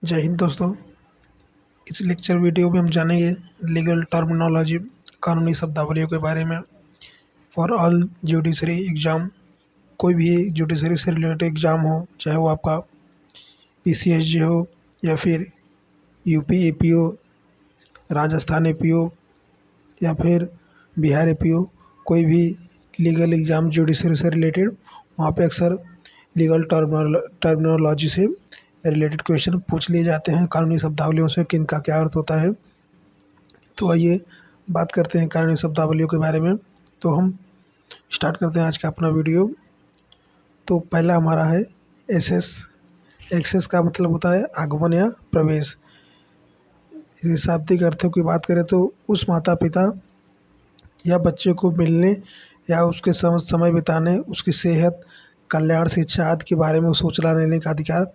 जय हिंद दोस्तों। इस लेक्चर वीडियो में हम जानेंगे लीगल टर्मिनोलॉजी, कानूनी शब्दावलियों के बारे में। फॉर ऑल जुडिशरी एग्ज़ाम, कोई भी जुडिशरी से रिलेटेड एग्ज़ाम हो, चाहे वो आपका पीसीएसजी हो या फिर यूपी एपीओ, राजस्थान एपीओ या फिर बिहार एपीओ, कोई भी लीगल एग्ज़ाम जुडिशरी से रिलेटेड, वहाँ पे अक्सर लीगल टर्मिनोलॉजी से रिलेटेड क्वेश्चन पूछ लिए जाते हैं। कानूनी शब्दावलियों से किनका क्या अर्थ होता है। तो आइए बात करते हैं कानूनी शब्दावलियों के बारे में। तो हम स्टार्ट करते हैं आज का अपना वीडियो। तो पहला हमारा है एसेस। एक्सेस का मतलब होता है आगमन या प्रवेश। शाब्दिक अर्थों की बात करें तो उस माता पिता या बच्चे को मिलने या उसके समय बिताने, उसकी सेहत, कल्याण, शिक्षा आदि के बारे में सूचना लेने का अधिकार,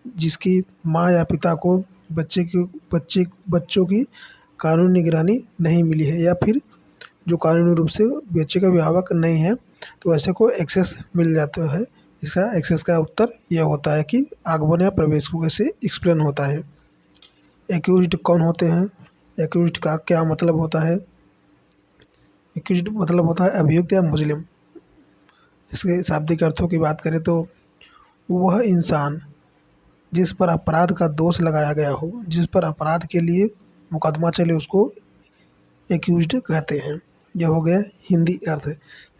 जिसकी माँ या पिता को बच्चों की कानूनी निगरानी नहीं मिली है या फिर जो कानूनी रूप से बच्चे का अभिभावक नहीं है, तो ऐसे को एक्सेस मिल जाता है। इसका एक्सेस का उत्तर यह होता है कि आगमन या प्रवेश को कैसे एक्सप्लेन होता है। एक्यूज्ड कौन होते हैं? एक्यूज्ड का क्या मतलब होता है? एक्यूज्ड मतलब होता है अभियुक्त या मुजरिम। इसके शाब्दिक अर्थों की बात करें तो वह इंसान जिस पर अपराध का दोष लगाया गया हो, जिस पर अपराध के लिए मुकदमा चले, उसको एक्यूज्ड कहते हैं। यह हो गया हिंदी अर्थ।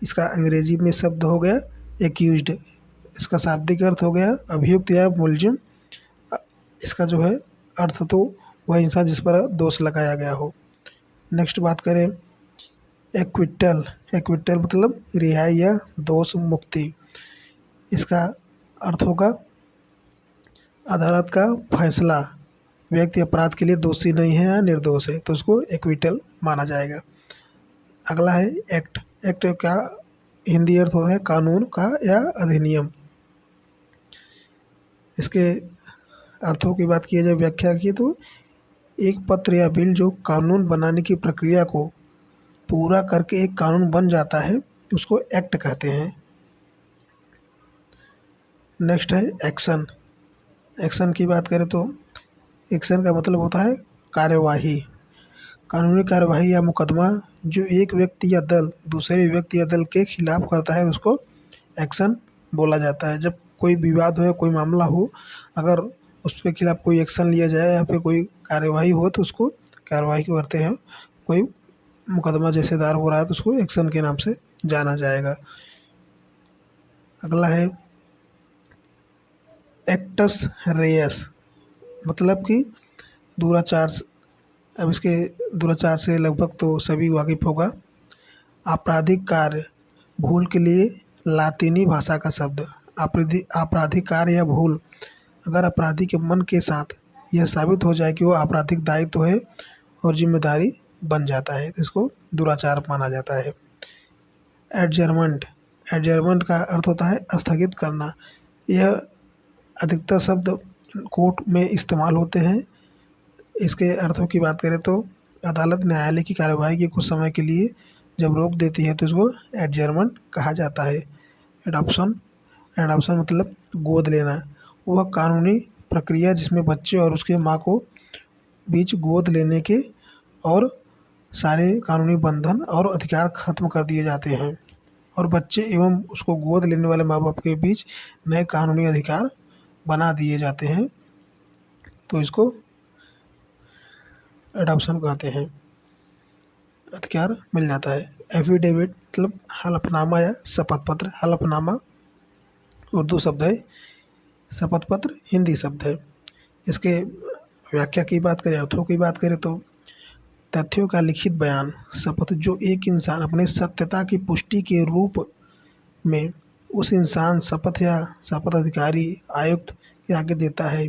इसका अंग्रेजी में शब्द हो गया एक्यूज्ड। इसका शाब्दिक अर्थ हो गया अभियुक्त या मुलजिम। इसका जो है अर्थ तो वह इंसान जिस पर दोष लगाया गया हो। नेक्स्ट बात करें एक्विटल। एक्विटल मतलब रिहाई या दोष मुक्ति। इसका अर्थ होगा अदालत का फैसला, व्यक्ति अपराध के लिए दोषी नहीं है या निर्दोष है, तो उसको एक्विटल माना जाएगा। अगला है एक्ट। एक्ट का हिंदी अर्थ होता है कानून का या अधिनियम। इसके अर्थों की बात की जाए, व्याख्या की, तो एक पत्र या बिल जो कानून बनाने की प्रक्रिया को पूरा करके एक कानून बन जाता है, उसको एक्ट कहते हैं। नेक्स्ट है एक्शन। एक्शन की बात करें तो एक्शन का मतलब होता है कार्यवाही। कानूनी कार्यवाही या मुकदमा जो एक व्यक्ति या दल दूसरे व्यक्ति या दल के खिलाफ करता है, उसको एक्शन बोला जाता है। जब कोई विवाद हो या कोई मामला हो, अगर उसके खिलाफ कोई एक्शन लिया जाए या फिर कोई कार्यवाही हो, तो उसको कार्यवाही करते हैं। कोई मुकदमा जैसे दायर हो रहा है तो उसको एक्शन के नाम से जाना जाएगा। अगला है एक्टस रेयस, मतलब कि दूराचार। अब इसके दूराचार से लगभग तो सभी वाकिफ होगा। आपराधिक कार्य, भूल के लिए लातीनी भाषा का शब्द। आपराधिक कार्य या भूल, अगर अपराधी के मन के साथ यह साबित हो जाए कि वो आपराधिक दायित्व है और जिम्मेदारी बन जाता है, तो इसको दुराचार माना जाता है। एडजर्नमेंट। एडजर्नमेंट का अर्थ होता है स्थगित करना। यह अधिकतर शब्द कोर्ट में इस्तेमाल होते हैं। इसके अर्थों की बात करें तो अदालत न्यायालय की कार्यवाही के कुछ समय के लिए जब रोक देती है, तो इसको एडजर्नमेंट कहा जाता है। एडॉप्शन। एडॉप्शन मतलब गोद लेना। वह कानूनी प्रक्रिया जिसमें बच्चे और उसके माँ को बीच गोद लेने के और सारे कानूनी बंधन और अधिकार खत्म कर दिए जाते हैं, और बच्चे एवं उसको गोद लेने वाले माँ बाप के बीच नए कानूनी अधिकार बना दिए जाते हैं, तो इसको एडॉप्शन कहते हैं। अधिकार मिल जाता है। एफिडेविट मतलब हलफनामा या शपथ पत्र। हलफनामा उर्दू शब्द है, शपथ पत्र हिंदी शब्द है। इसके व्याख्या की बात करें, अर्थों की बात करें तो तथ्यों का लिखित बयान। शपथ जो एक इंसान अपने सत्यता की पुष्टि के रूप में उस इंसान शपथ या शपथ अधिकारी आयुक्त के आगे देता है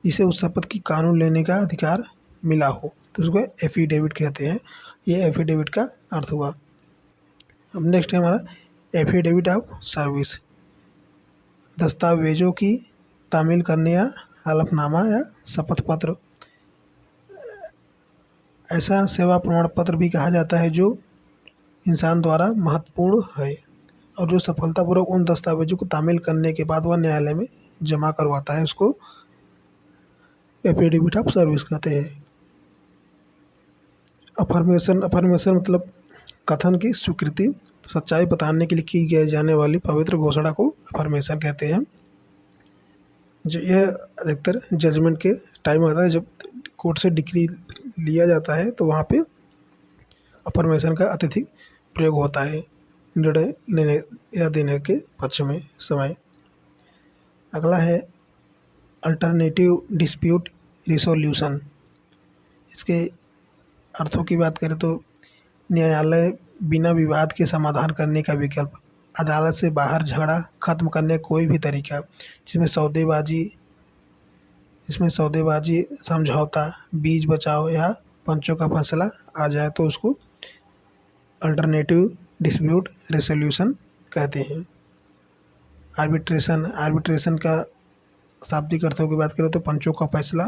जिसे उस शपथ की कानून लेने का अधिकार मिला हो, तो उसको एफिडेविट कहते हैं। ये एफिडेविट का अर्थ हुआ। अब नेक्स्ट है हमारा एफिडेविट ऑफ सर्विस। दस्तावेजों की तामील करने या हलफनामा या शपथ पत्र। ऐसा सेवा प्रमाण पत्र भी कहा जाता है जो इंसान द्वारा महत्वपूर्ण है और जो सफलतापूर्वक उन दस्तावेजों को तामील करने के बाद वह न्यायालय में जमा करवाता है, उसको एफिडेविट ऑफ सर्विस कहते हैं। अफर्मेशन मतलब कथन की स्वीकृति, सच्चाई बताने के लिए की गई जाने वाली पवित्र घोषणा को अफर्मेशन कहते हैं। जो यह अधिकतर जजमेंट के टाइम होता है, जब कोर्ट से डिक्री लिया जाता है तो वहाँ पे अफर्मेशन का अत्यधिक प्रयोग होता है निर्णय लेने या देने के पक्ष में समय। अगला है अल्टरनेटिव डिस्प्यूट रिसोल्यूशन। इसके अर्थों की बात करें तो न्यायालय बिना विवाद के समाधान करने का विकल्प, अदालत से बाहर झगड़ा खत्म करने का कोई भी तरीका जिसमें सौदेबाजी, समझौता, बीच बचाव या पंचों का फैसला आ जाए तो उसको अल्टरनेटिव डिस्प्यूट रेसोल्यूशन कहते हैं। आर्बिट्रेशन का शाब्दिक अर्थों की बात करें तो पंचों का फैसला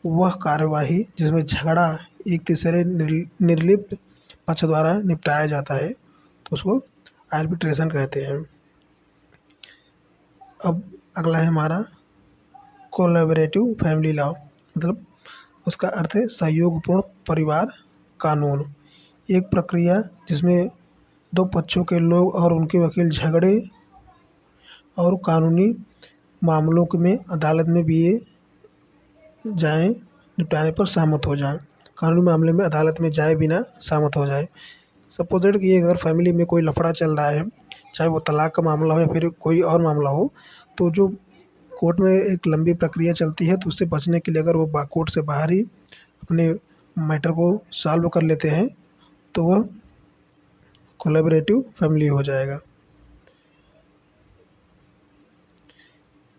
वह कार्यवाही जिसमें झगड़ा एक तीसरे निर्लिप्त पक्ष द्वारा निपटाया जाता है तो उसको आर्बिट्रेशन कहते हैं। अब अगला है हमारा कोलैबोरेटिव फैमिली लॉ, मतलब उसका अर्थ है सहयोगपूर्ण परिवार कानून। एक प्रक्रिया जिसमें दो पक्षों के लोग और उनके वकील झगड़े और कानूनी मामलों में अदालत में निपटाने पर सहमत हो जाएं, कानूनी मामले में अदालत में जाए बिना सहमत हो जाए। सपोजेड कि अगर फैमिली में कोई लफड़ा चल रहा है, चाहे वो तलाक का मामला हो या फिर कोई और मामला हो, तो जो कोर्ट में एक लंबी प्रक्रिया चलती है तो उससे बचने के लिए अगर वो कोर्ट से बाहर ही अपने मैटर को सॉल्व कर लेते हैं तो वह कोलैबोरेटिव फैमिली हो जाएगा।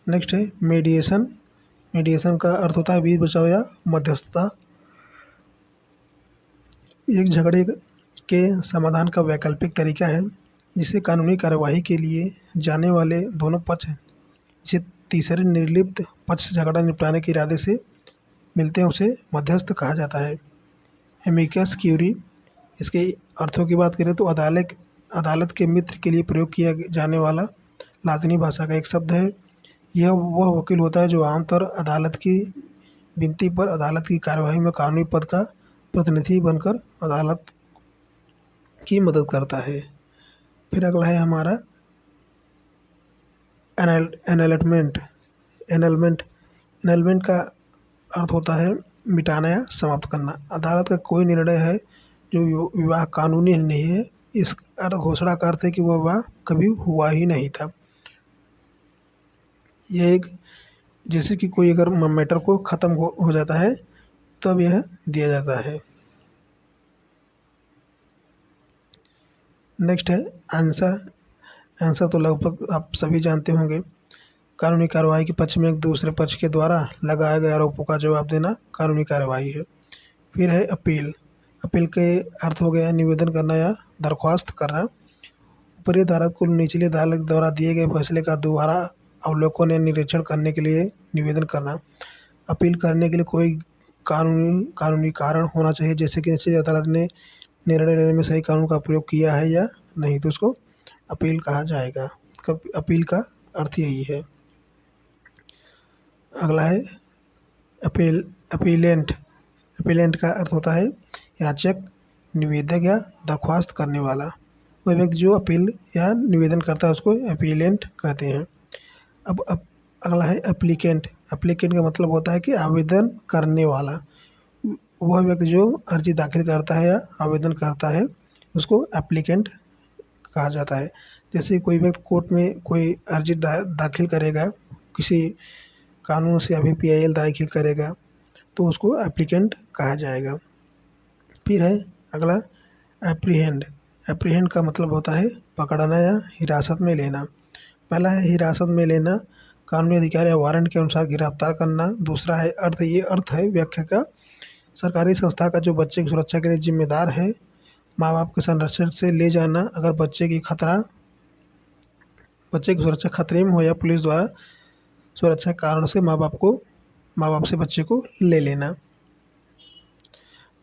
नेक्स्ट है मीडिएशन का अर्थ होता है बीच बचाव या मध्यस्थता। एक झगड़े के समाधान का वैकल्पिक तरीका है जिसे कानूनी कार्यवाही के लिए जाने वाले दोनों पक्ष जिसे तीसरे निर्लिप्त पक्ष झगड़ा निपटाने के इरादे से मिलते हैं उसे मध्यस्थ कहा जाता है। एमिकस क्यूरी, इसके अर्थों की बात करें तो अदालत के मित्र के लिए प्रयोग किया जाने वाला लातिनी भाषा का एक शब्द है। यह वह वकील होता है जो आमतौर अदालत की विनती पर अदालत की कार्यवाही में कानूनी पद का प्रतिनिधि बनकर अदालत की मदद करता है। फिर अगला है हमारा एनलमेंट का अर्थ होता है मिटाना या समाप्त करना। अदालत का कोई निर्णय है जो विवाह कानूनी नहीं है, इस घोषणा का अर्थ है कि वह विवाह कभी हुआ ही नहीं था। यह एक जैसे कि कोई अगर मैटर को ख़त्म हो जाता है तब यह दिया जाता है। नेक्स्ट है आंसर तो लगभग आप सभी जानते होंगे। कानूनी कार्रवाई के पक्ष में एक दूसरे पक्ष के द्वारा लगाए गए आरोपों का जवाब देना कानूनी कार्रवाई है। फिर है अपील के अर्थ हो गया निवेदन करना या दरख्वास्त करना। ऊपरी अदालत को निचली अदालत द्वारा दिए गए फैसले का दोबारा अवलोकन या निरीक्षण करने के लिए निवेदन करना। अपील करने के लिए कोई कानूनी कारण होना चाहिए, जैसे कि निचली अदालत ने निर्णय लेने में सही कानून का प्रयोग किया है या नहीं, तो उसको अपील कहा जाएगा। अपील का अर्थ यही है। अगला है अपीलेंट का अर्थ होता है याचक, निवेदक या दरख्वास्त करने वाला। वह व्यक्ति जो अपील या निवेदन करता है उसको अपीलेंट कहते हैं। अब अगला है एप्लीकेंट का मतलब होता है कि आवेदन करने वाला। वह व्यक्ति जो अर्जी दाखिल करता है या आवेदन करता है उसको एप्लीकेंट कहा जाता है। जैसे कोई व्यक्ति कोर्ट में कोई अर्जी दाखिल करेगा, किसी कानून से अभी PIL दाखिल करेगा तो उसको एप्लीकेंट कहा जाएगा। फिर है अगला एप्रीहेंड का मतलब होता है पकड़ना या हिरासत में लेना। पहला है हिरासत में लेना, कानूनी अधिकार या वारंट के अनुसार गिरफ्तार करना। दूसरा है अर्थ है व्याख्या का, सरकारी संस्था का जो बच्चे की सुरक्षा के लिए जिम्मेदार है, माँ बाप के संरक्षण से ले जाना अगर बच्चे की सुरक्षा खतरे में हो या पुलिस द्वारा सुरक्षा कारण से माँ बाप से बच्चे को ले लेना।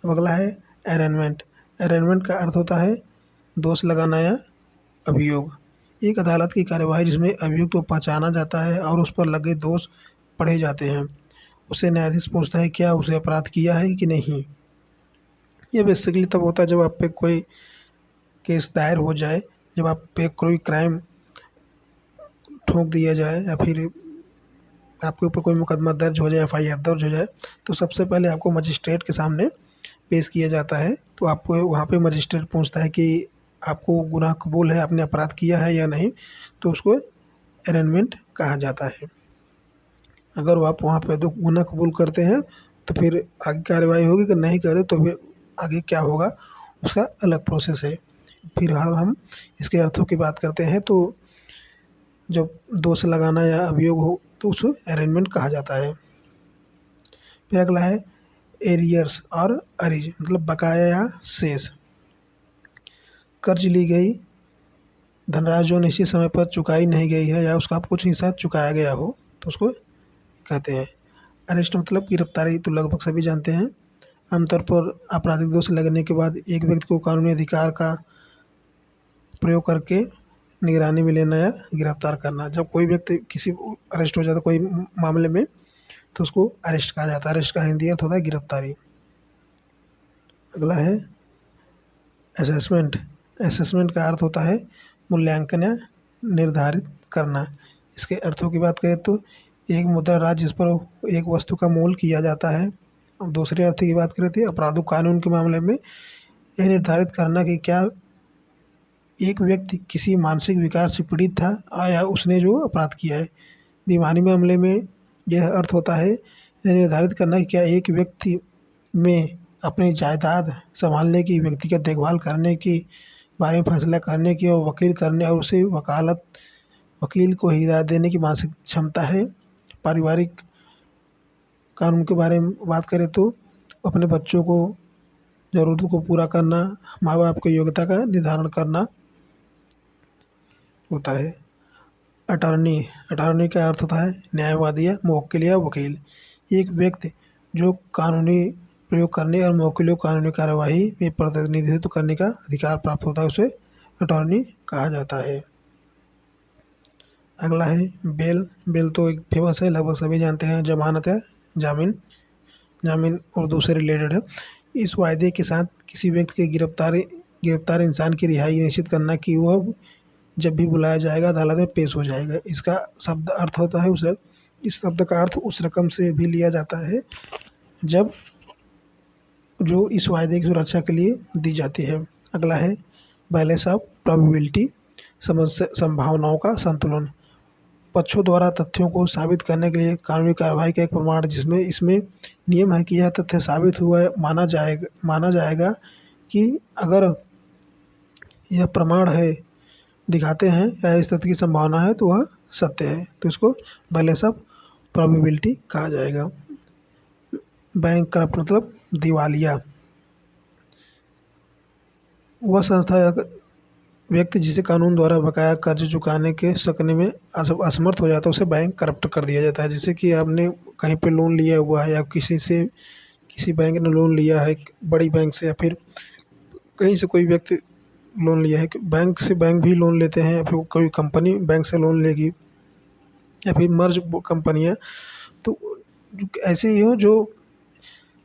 अब अगला है अरेंजमेंट का अर्थ होता है दोष लगाना या अभियोग। एक अदालत की कार्यवाही जिसमें अभियुक्त को पहचाना जाता है और उस पर लगे दोष पढ़े जाते हैं। उससे न्यायाधीश पूछता है क्या उसे अपराध किया है कि नहीं। ये बेसिकली तब होता है जब आप पे कोई केस दायर हो जाए, जब आप पे कोई क्राइम ठोक दिया जाए या फिर आपके ऊपर कोई मुकदमा दर्ज हो जाए, एफआईआर दर्ज हो जाए, तो सबसे पहले आपको मजिस्ट्रेट के सामने पेश किया जाता है। तो आपको वहाँ पे मजिस्ट्रेट पूछता है कि आपको गुनाह कबूल है, आपने अपराध किया है या नहीं, तो उसको अरेंजमेंट कहा जाता है। अगर वो आप वहाँ पे तो गुनाह कबूल करते हैं तो फिर आगे कार्रवाई होगी, अगर नहीं करे तो फिर आगे क्या होगा उसका अलग प्रोसेस है। फिलहाल हम इसके अर्थों की बात करते हैं। तो जब दोष लगाना या अभियोग हो तो उसे अरेंजमेंट कहा जाता है। फिर अगला है एरियर्स और अरीज, मतलब बकाया या शेष। कर्ज ली गई धनराशि जो निश्चित समय पर चुकाई नहीं गई है या उसका कुछ हिस्सा चुकाया गया हो तो उसको कहते हैं अरेस्ट, मतलब गिरफ्तारी तो लगभग सभी जानते हैं। आमतौर पर आपराधिक दोष लगने के बाद एक व्यक्ति को कानूनी अधिकार का प्रयोग करके निगरानी में लेना या गिरफ्तार करना। जब कोई व्यक्ति किसी अरेस्ट हो जाता है कोई मामले में तो उसको अरेस्ट कहा जाता है। अरेस्ट का हिंदी अर्थ होता है गिरफ्तारी। अगला है असेसमेंट। असेसमेंट का अर्थ होता है मूल्यांकन या निर्धारित करना। इसके अर्थों की बात करें तो एक मुद्रा राज्य जिस पर एक वस्तु का मोल किया जाता है। अब दूसरे अर्थ की बात करें तो अपराधिक कानून के मामले में यह निर्धारित करना कि क्या एक व्यक्ति किसी मानसिक विकार से पीड़ित था या उसने जो अपराध किया है। दीवानी मामले में यह अर्थ होता है यह निर्धारित करना कि क्या एक व्यक्ति में अपनी जायदाद संभालने की, व्यक्तिगत देखभाल करने की, बारे में फैसला करने की और वकील करने और उसे वकील को हिदायत देने की मानसिक क्षमता है। पारिवारिक कानून के बारे में बात करें तो अपने बच्चों को ज़रूरतों को पूरा करना, माँ बाप की योग्यता का निर्धारण करना होता है। अटॉर्नी, अटॉर्नी का अर्थ होता है न्यायवादी या मुवक्किल या वकील। एक व्यक्ति जो कानूनी प्रयोग करने और मुवक्किलों कानूनी कार्यवाही में प्रतिनिधित्व करने का अधिकार प्राप्त होता है उसे अटॉर्नी कहा जाता है। अगला है बेल। बेल तो एक फेमस है, लगभग सभी जानते हैं। जमानत है जामीन, जामीन उर्दू से रिलेटेड है। इस वायदे के साथ किसी व्यक्ति की गिरफ्तार इंसान की रिहाई निश्चित करना कि वह जब भी बुलाया जाएगा अदालत में पेश हो जाएगा। इसका शब्द अर्थ होता है उस इस शब्द का अर्थ उस रकम से भी लिया जाता है जब जो इस वायदे की सुरक्षा के लिए दी जाती है। अगला है बैलेंस ऑफ प्रोबेबिलिटी, संभावनाओं का संतुलन। पक्षों द्वारा तथ्यों को साबित करने के लिए कानूनी कार्रवाई का एक प्रमाण जिसमें इसमें नियम है कि यह तथ्य साबित हुआ है माना जाएगा कि अगर यह प्रमाण है दिखाते हैं या इस तथ्य की संभावना है तो वह सत्य है, तो इसको बैलेंस ऑफ प्रोबेबिलिटी कहा जाएगा। बैंक करप्ट मतलब दिवालिया। वह संस्था या व्यक्ति जिसे कानून द्वारा बकाया कर्ज चुकाने के सकने में असमर्थ हो जाता है उसे बैंक करप्ट कर दिया जाता है। जैसे कि आपने कहीं पे लोन लिया हुआ है या किसी बैंक ने लोन लिया है, बड़ी बैंक से, या फिर कहीं से कोई व्यक्ति लोन लिया है। बैंक से बैंक भी लोन लेते हैं, या फिर कोई कंपनी बैंक से लोन लेगी, या फिर मर्ज कंपनियां, तो ऐसे ही हो जो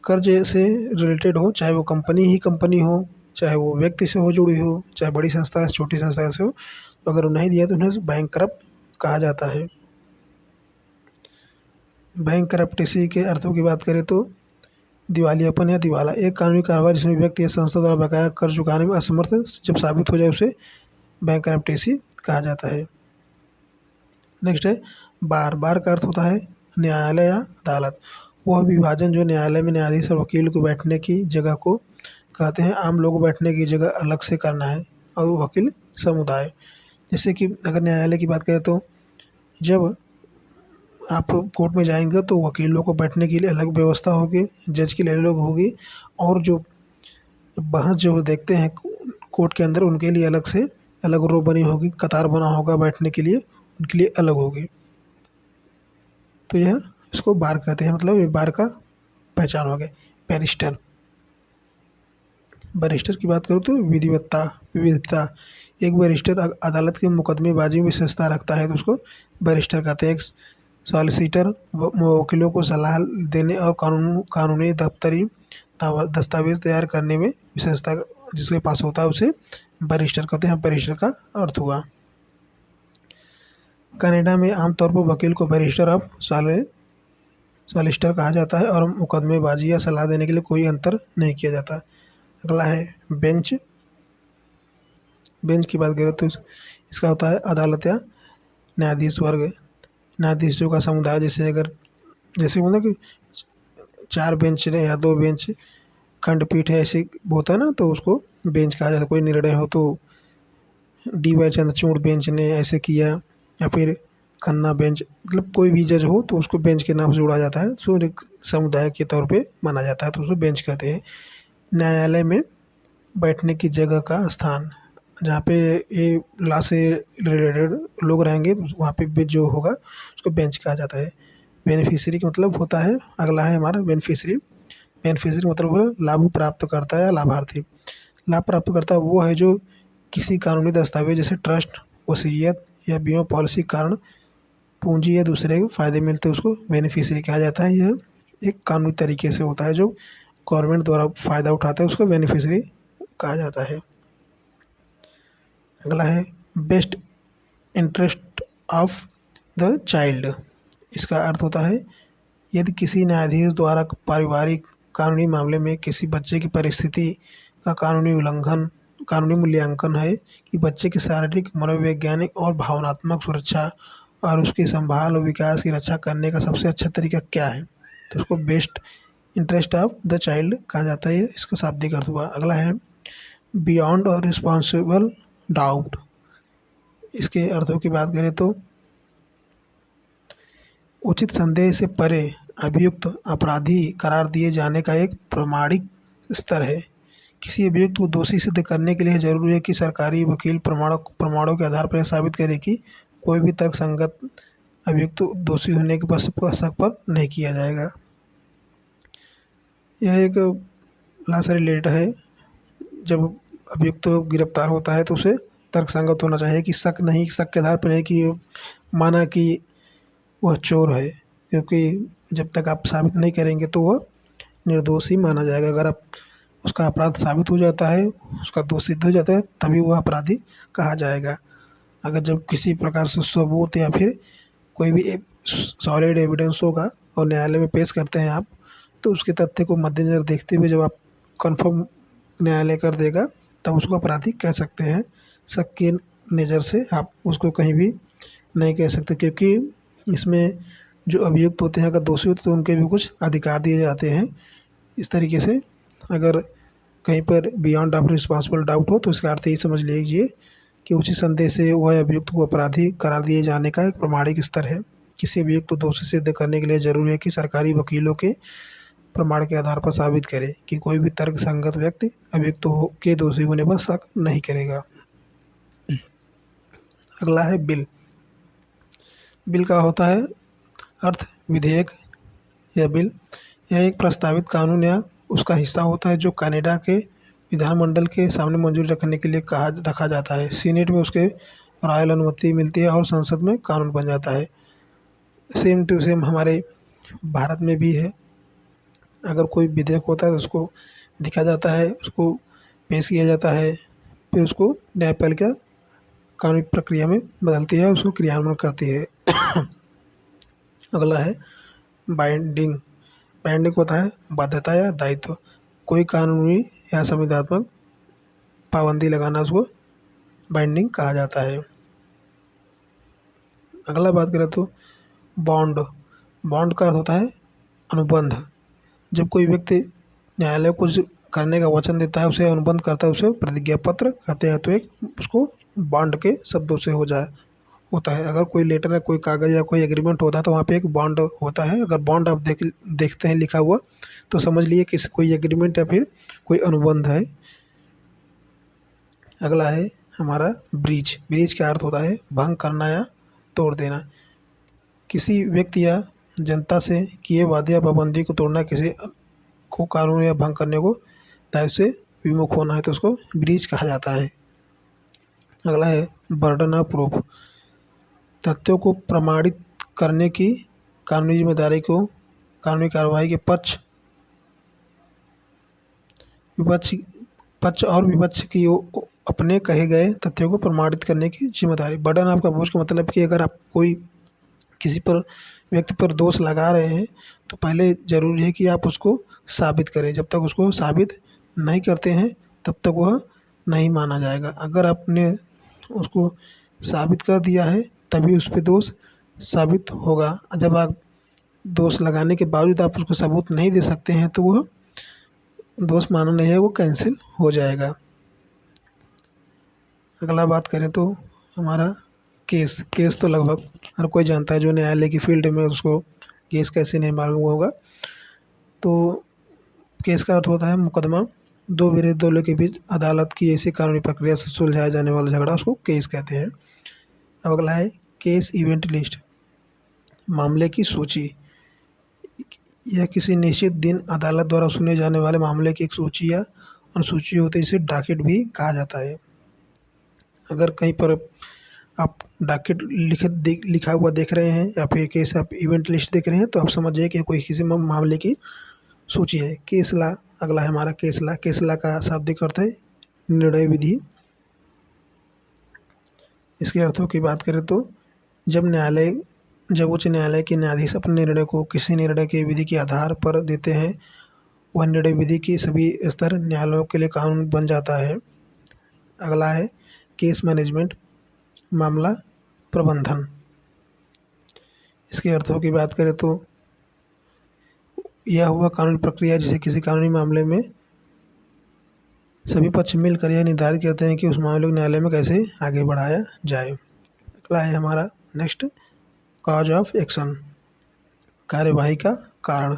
कर्ज से रिलेटेड हो, चाहे वो कंपनी हो, चाहे वो व्यक्ति से हो जुड़ी हो, चाहे बड़ी संस्था से छोटी संस्था से हो, तो अगर वो नहीं दिया तो उन्हें बैंक करप्ट कहा जाता है। बैंक करप्टेसी के अर्थों की बात करें तो दिवालियापन या दिवाला, एक कानूनी कार्रवाई जिसमें व्यक्ति या संस्था द्वारा बकाया कर्ज चुकाने में असमर्थ जब साबित हो जाए उसे बैंक करप्टेसी कहा जाता है। नेक्स्ट है बार। बार का अर्थ होता है न्यायालय या अदालत। वह विभाजन जो न्यायालय में न्यायाधीश और वकील को बैठने की जगह को कहते हैं। आम लोगों बैठने की जगह अलग से करना है और वकील समुदाय। जैसे कि अगर न्यायालय की बात करें तो जब आप कोर्ट में जाएंगे तो वकीलों को बैठने के लिए अलग व्यवस्था होगी, जज के लिए अलग होगी, और जो बहस जो देखते हैं कोर्ट के अंदर उनके लिए अलग से अलग रो बनी होगी, कतार बना होगा बैठने के लिए, उनके लिए अलग होगी। तो यह इसको बार कहते हैं, मतलब ये बार का पहचान हो गया। बैरिस्टर। बैरिस्टर की बात करूँ तो विविधता। एक बैरिस्टर अदालत के मुकदमेबाजी में विशेषता रखता है तो उसको बैरिस्टर कहते हैं। एक सॉलिसिटर वकीलों को सलाह देने और कानूनी दफ्तरी दस्तावेज तैयार करने में विशेषता जिसके पास होता है उसे बैरिस्टर कहते हैं। बैरिस्टर का अर्थ हुआ। कनाडा में आमतौर पर वकील को बैरिस्टर ऑफ सॉलिसिटर कहा जाता है और मुकदमेबाजी या सलाह देने के लिए कोई अंतर नहीं किया जाता। अगला है बेंच। बेंच की बात करें तो इसका होता है अदालत या न्यायाधीश वर्ग, न्यायाधीशों का समुदाय। जैसे मतलब कि 4 बेंच या 2 बेंच खंडपीठ है ऐसे होता है ना, तो उसको बेंच कहा जाता है। कोई निर्णय हो तो डी.वाई. चंद्रचूड़ बेंच ने ऐसे किया, या फिर खन्ना बेंच, मतलब कोई भी जज हो तो उसको बेंच के नाम से जोड़ा जाता है, तो एक समुदाय के तौर पे माना जाता है, तो उसको बेंच कहते हैं। न्यायालय में बैठने की जगह का स्थान, जहाँ पे ये लॉ से रिलेटेड लोग रहेंगे वहाँ पे जो होगा उसको बेंच कहा जाता है। बेनिफिशियरी का मतलब होता है, अगला है हमारा बेनिफिशियरी। बेनिफिशियरी मतलब है लाभ प्राप्त करता है या लाभार्थी। लाभ प्राप्त करता है वो है जो किसी कानूनी दस्तावेज जैसे ट्रस्ट, वसीयत या बीमा पॉलिसी के कारण पूंजी या दूसरे फायदे मिलते हैं, उसको बेनिफिशियरी कहा जाता है। यह एक कानूनी तरीके से होता है, जो गवर्नमेंट द्वारा फ़ायदा उठाता है उसको बेनिफिशियरी कहा जाता है। अगला है best interest of the child. इसका अर्थ होता है यदि किसी न्यायाधीश द्वारा पारिवारिक कानूनी मामले में किसी बच्चे की परिस्थिति का कानूनी मूल्यांकन है कि बच्चे की शारीरिक, मनोवैज्ञानिक और भावनात्मक सुरक्षा और उसकी संभाल और विकास की रक्षा करने का सबसे अच्छा तरीका क्या है, तो उसको best interest of the child कहा जाता है। इसका शाब्दिक अर्थ हुआ। अगला है बियॉन्ड और रिस्पॉन्सिबल डाउट। इसके अर्थों की बात करें तो उचित संदेह से परे अभियुक्त अपराधी करार दिए जाने का एक प्रमाणिक स्तर है। किसी अभियुक्त को दोषी सिद्ध करने के लिए जरूरी है कि सरकारी वकील प्रमाणों के आधार पर यह साबित करे कि कोई भी तर्कसंगत अभियुक्त दोषी होने के शक पर नहीं किया जाएगा। यह एक लॉ से रिलेटेड है। जब अभियुक्त गिरफ्तार होता है तो उसे तर्कसंगत होना चाहिए कि शक के आधार पर है कि माना कि वह चोर है, क्योंकि जब तक आप साबित नहीं करेंगे तो वह निर्दोषी माना जाएगा। अगर आप उसका अपराध साबित हो जाता है, उसका दोष सिद्ध हो जाता है, तभी वह अपराधी कहा जाएगा। अगर जब किसी प्रकार से सबूत या फिर कोई भी सॉलिड एविडेंस होगा और न्यायालय में पेश करते हैं आप, तो उसके तथ्य को मद्देनजर देखते हुए जब आप कन्फर्म न्यायालय कर देगा तब उसको अपराधी कह सकते हैं। शक की नज़र से आप उसको कहीं भी नहीं कह सकते, क्योंकि इसमें जो अभियुक्त होते हैं अगर दोषी होते हैं तो उनके भी कुछ अधिकार दिए जाते हैं। इस तरीके से अगर कहीं पर बियॉन्ड ऑफ रिस्पॉन्सिबल डाउट हो तो इसका अर्थ यही समझ लीजिए कि उचित संदेह से वह अभियुक्त को अपराधी करार दिए जाने का एक प्रमाणिक स्तर है। किसी अभियुक्त को दोषी सिद्ध करने के लिए जरूरी है कि सरकारी वकीलों के प्रमाण के आधार पर साबित करे कि कोई भी तर्कसंगत व्यक्ति अभियुक्त के दोषी होने पर शक नहीं करेगा। अगला है बिल। बिल का होता है अर्थ विधेयक या बिल। यह एक प्रस्तावित कानून या उसका हिस्सा होता है जो कनाडा के विधानमंडल के सामने मंजूरी रखने के लिए रखा जाता है। सीनेट में उसके रॉयल अनुमति मिलती है और संसद में कानून बन जाता है। सेम टू सेम हमारे भारत में भी है। अगर कोई विधेयक होता है तो उसको दिखा जाता है, उसको पेश किया जाता है, फिर उसको न्यायपालिका कानूनी प्रक्रिया में बदलती है, उसको क्रियान्वयन करती है। अगला है बाइंडिंग। बाइंडिंग होता है बाध्यता या दायित्व। कोई कानूनी या संविधानात्मक पाबंदी लगाना उसको बाइंडिंग कहा जाता है। अगला बात करें तो बॉन्ड। बॉन्ड का अर्थ होता है अनुबंध। जब कोई व्यक्ति न्यायालय को कुछ करने का वचन देता है, उसे अनुबंध करता है, उसे प्रतिज्ञा पत्र कहते हैं। तो एक उसको बॉन्ड के शब्दों से होता है। अगर कोई लेटर या कोई कागज़ या कोई एग्रीमेंट होता है तो वहाँ पे एक बॉन्ड होता है। अगर बॉन्ड आप देखते हैं लिखा हुआ तो समझ लिए कि कोई एग्रीमेंट या फिर कोई अनुबंध है। अगला है हमारा ब्रीच। ब्रीच का अर्थ होता है भंग करना या तोड़ देना। किसी व्यक्ति या जनता से किए वादे या पाबंदी को तोड़ना, किसी को कानून या भंग करने को दायित्व से विमुख होना है, तो उसको ब्रीच कहा जाता है। अगला है बर्डन ऑफ प्रूफ। तथ्यों को प्रमाणित करने की कानूनी जिम्मेदारी को कानूनी कार्रवाई के विपक्ष पक्ष और विपक्ष की अपने कहे गए तथ्यों को प्रमाणित करने की जिम्मेदारी। बर्डन ऑफ का बोझ का मतलब कि अगर आप कोई किसी पर व्यक्ति पर दोष लगा रहे हैं तो पहले ज़रूरी है कि आप उसको साबित करें। जब तक उसको साबित नहीं करते हैं तब तक वह नहीं माना जाएगा। अगर आपने उसको साबित कर दिया है तभी उस पे दोष साबित होगा। जब आप दोष लगाने के बावजूद आप उसको सबूत नहीं दे सकते हैं तो वह दोष माना नहीं है, वो कैंसिल हो जाएगा। अगला बात करें तो हमारा केस तो लगभग हर कोई जानता है, जो न्यायालय की फील्ड में उसको केस कैसे नहीं मालूम होगा। तो केस का अर्थ होता है मुकदमा, दो विरोधी दलों के बीच अदालत की ऐसी कानूनी प्रक्रिया से सुलझाया जाने वाला झगड़ा, उसको केस कहते हैं। अब अगला है केस इवेंट लिस्ट, मामले की सूची। यह किसी निश्चित दिन अदालत द्वारा सुने जाने वाले मामले की एक सूची या अनुसूची होती है, जिसे डॉकेट भी कहा जाता है। अगर कहीं पर आप डॉकेट लिखा हुआ देख रहे हैं या फिर केस आप इवेंट लिस्ट देख रहे हैं तो आप समझिए कि कोई किसी मामले की सूची है। केस लॉ, अगला है हमारा केस लॉ। केस लॉ का शाब्दिक अर्थ है निर्णय विधि। इसके अर्थों की बात करें तो जब उच्च न्यायालय के न्यायाधीश अपने निर्णय को किसी निर्णय के विधि के आधार पर देते हैं, वह निर्णय विधि की सभी स्तर न्यायालयों के लिए कानून बन जाता है। अगला है केस मैनेजमेंट, मामला प्रबंधन। इसके अर्थों की बात करें तो यह हुआ कानूनी प्रक्रिया जिसे किसी कानूनी मामले में सभी पक्ष मिलकर यह निर्धारित करते हैं कि उस मामले को न्यायालय में कैसे आगे बढ़ाया जाए। अगला है हमारा नेक्स्ट कॉज ऑफ एक्शन, कार्यवाही का कारण।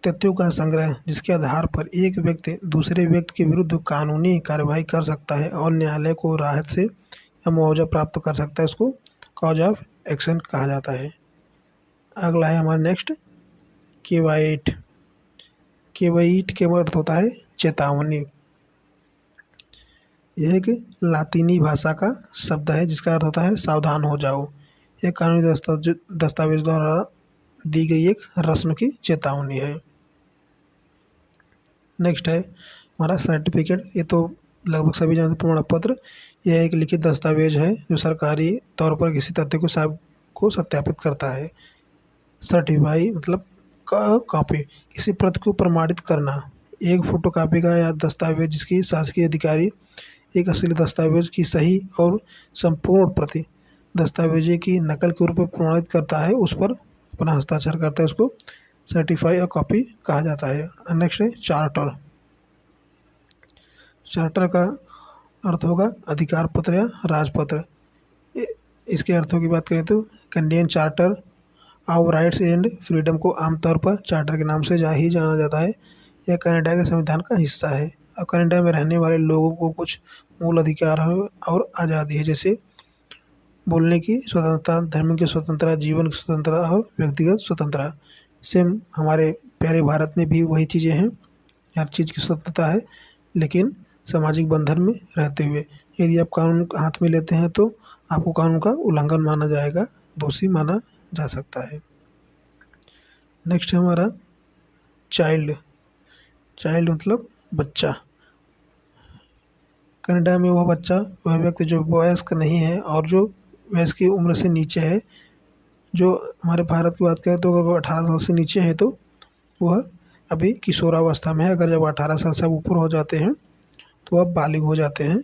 तथ्यों का संग्रह जिसके आधार पर एक व्यक्ति दूसरे व्यक्ति के विरुद्ध कानूनी कार्यवाही कर सकता है और न्यायालय को राहत से या मुआवजा प्राप्त कर सकता है, उसको कॉज ऑफ एक्शन कहा जाता है। अगला है हमारा नेक्स्ट केवाइट। केवाइट के अर्थ होता है चेतावनी। यह एक लातीनी भाषा का शब्द है जिसका अर्थ होता है सावधान हो जाओ। यह कानूनी दस्तावेज द्वारा दी गई एक रस्म की चेतावनी है। नेक्स्ट है हमारा सर्टिफिकेट। ये तो लगभग सभी जानते हैं, प्रमाण पत्र। यह एक लिखित दस्तावेज है जो सरकारी तौर पर किसी तथ्य को सत्यापित करता है। सर्टिफाई मतलब कॉपी, किसी प्रति को प्रमाणित करना। एक फोटोकॉपी का या दस्तावेज जिसकी शासकीय अधिकारी एक असली दस्तावेज की सही और संपूर्ण प्रति दस्तावेज की नकल के रूप में प्रमाणित करता है, उस पर अपना हस्ताक्षर करता है, उसको सर्टिफाई और कॉपी कहा जाता है। नेक्स्ट है चार्टर। चार्टर का अर्थ होगा अधिकार पत्र या राजपत्र। इसके अर्थों की बात करें तो Canadian charter of rights and freedom को आमतौर पर चार्टर के नाम से ही जाना जाता है। यह कनाडा के संविधान का हिस्सा है और कनाडा में रहने वाले लोगों को कुछ मूल अधिकार है और आज़ादी है, जैसे बोलने की स्वतंत्रता, धर्म की स्वतंत्रता, जीवन की स्वतंत्रता और व्यक्तिगत स्वतंत्रता। सेम हमारे प्यारे भारत में भी वही चीज़ें हैं, हर चीज़ की स्वतंत्रता है, लेकिन सामाजिक बंधन में रहते हुए। यदि आप कानून हाथ में लेते हैं तो आपको कानून का उल्लंघन माना जाएगा, दोषी माना जा सकता है। नेक्स्ट है हमारा चाइल्ड। चाइल्ड मतलब बच्चा। कनाडा में वह बच्चा, वह व्यक्ति जो वयस्क नहीं है और जो वयस्क की उम्र से नीचे है, जो हमारे भारत की बात करें तो अगर 18 साल से नीचे है तो वह अभी किशोरावस्था में है। अगर जब 18 साल से आप ऊपर हो जाते हैं तो आप बालिग हो जाते हैं।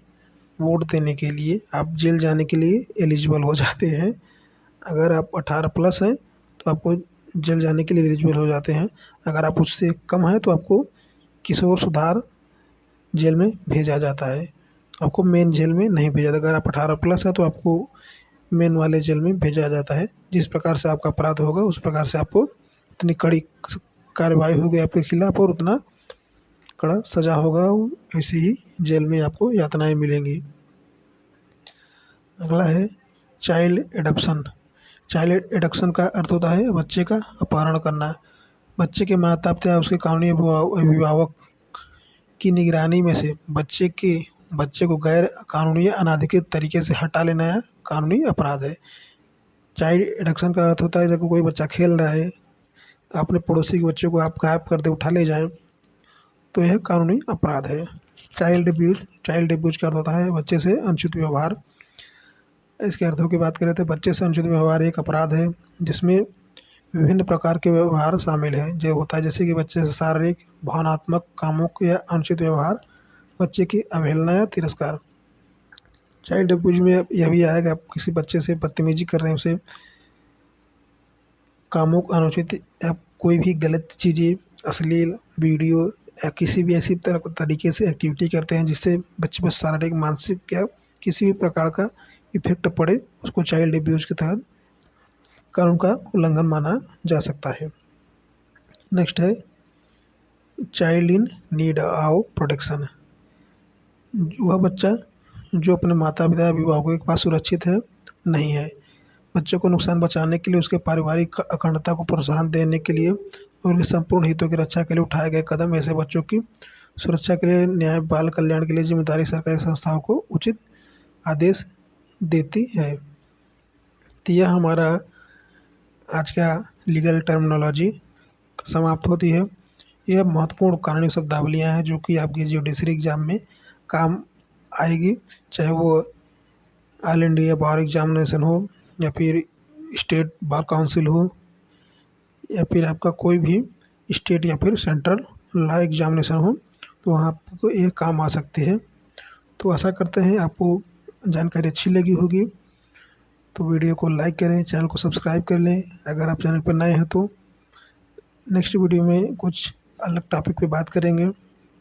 वोट देने के लिए आप जेल जाने के लिए एलिजिबल हो जाते हैं। अगर आप 18 प्लस हैं तो आपको जेल जाने के लिए एलिजिबल हो जाते हैं। अगर आप उससे कम हैं तो आपको किशोर सुधार जेल में भेजा जाता है, आपको मेन जेल में नहीं भेजा जाता। अगर आप 18 प्लस है तो आपको मेन वाले जेल में भेजा जाता है। जिस प्रकार से आपका अपराध होगा उस प्रकार से आपको उतनी कड़ी कार्रवाई होगी आपके खिलाफ और उतना कड़ा सजा होगा, ऐसे ही जेल में आपको यातनाएं मिलेंगी। अगला है चाइल्ड एडॉप्शन। चाइल्ड एडॉप्शन का अर्थ होता है बच्चे का अपहरण करना। बच्चे के माता पिता उसके कानूनी अभिभावक की निगरानी में से बच्चे को गैर कानूनी या अनाधिकृत तरीके से हटा लेना कानूनी अपराध है। चाइल्ड एडक्शन का अर्थ होता है जब कोई बच्चा खेल रहा है, अपने पड़ोसी के बच्चे को आप गायब कर दे, उठा ले जाएं, तो यह कानूनी अपराध है। चाइल्ड एब्यूज का अर्थ होता है बच्चे से अनुचित व्यवहार। इसके अर्थों की बात करें तो बच्चे से अनुचित व्यवहार एक अपराध है जिसमें विभिन्न प्रकार के व्यवहार शामिल हैं। जो होता है जैसे कि बच्चे से शारीरिक, भावनात्मक, कामुक या अनुचित व्यवहार, बच्चे की अवहेलना या तिरस्कार। चाइल्ड एब्यूज में यह भी आएगा, आप किसी बच्चे से बदतमीजी कर रहे हैं, उसे कामुक, अनुचित या कोई भी गलत चीज़ें, अश्लील वीडियो या किसी भी ऐसी तरह तरीके से एक्टिविटी करते हैं जिससे बच्चे पर शारीरिक, मानसिक या किसी भी प्रकार का इफेक्ट पड़े, उसको चाइल्ड एब्यूज के तहत कानून का उल्लंघन माना जा सकता है। नेक्स्ट है child in need of protection. वह बच्चा जो अपने माता पिता अभिभावकों के पास सुरक्षित है नहीं है। बच्चे को नुकसान बचाने के लिए, उसके पारिवारिक अखंडता को प्रोत्साहन देने के लिए और उनके संपूर्ण हितों की रक्षा के लिए उठाए गए कदम ऐसे बच्चों की सुरक्षा के लिए, न्याय, बाल कल्याण के लिए जिम्मेदारी सरकारी संस्थाओं को उचित आदेश देती है। तो यह हमारा आज का लीगल टर्मिनोलॉजी समाप्त होती है। यह महत्वपूर्ण कानूनी शब्दावलियाँ हैं जो कि आपकी जुडिशरी एग्जाम में काम आएगी, चाहे वो ऑल इंडिया बार एग्जामिनेशन हो या फिर स्टेट बार काउंसिल हो या फिर आपका कोई भी स्टेट या फिर सेंट्रल लॉ एग्जामिनेशन हो, तो वहाँ आपको ये काम आ सकते हैं। तो आशा करते हैं आपको जानकारी अच्छी लगी होगी। तो वीडियो को लाइक करें, चैनल को सब्सक्राइब कर लें अगर आप चैनल पर नए हैं तो। नेक्स्ट वीडियो में कुछ अलग टॉपिक पे बात करेंगे।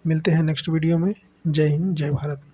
मिलते हैं नेक्स्ट वीडियो में। जय हिंद, जय भारत।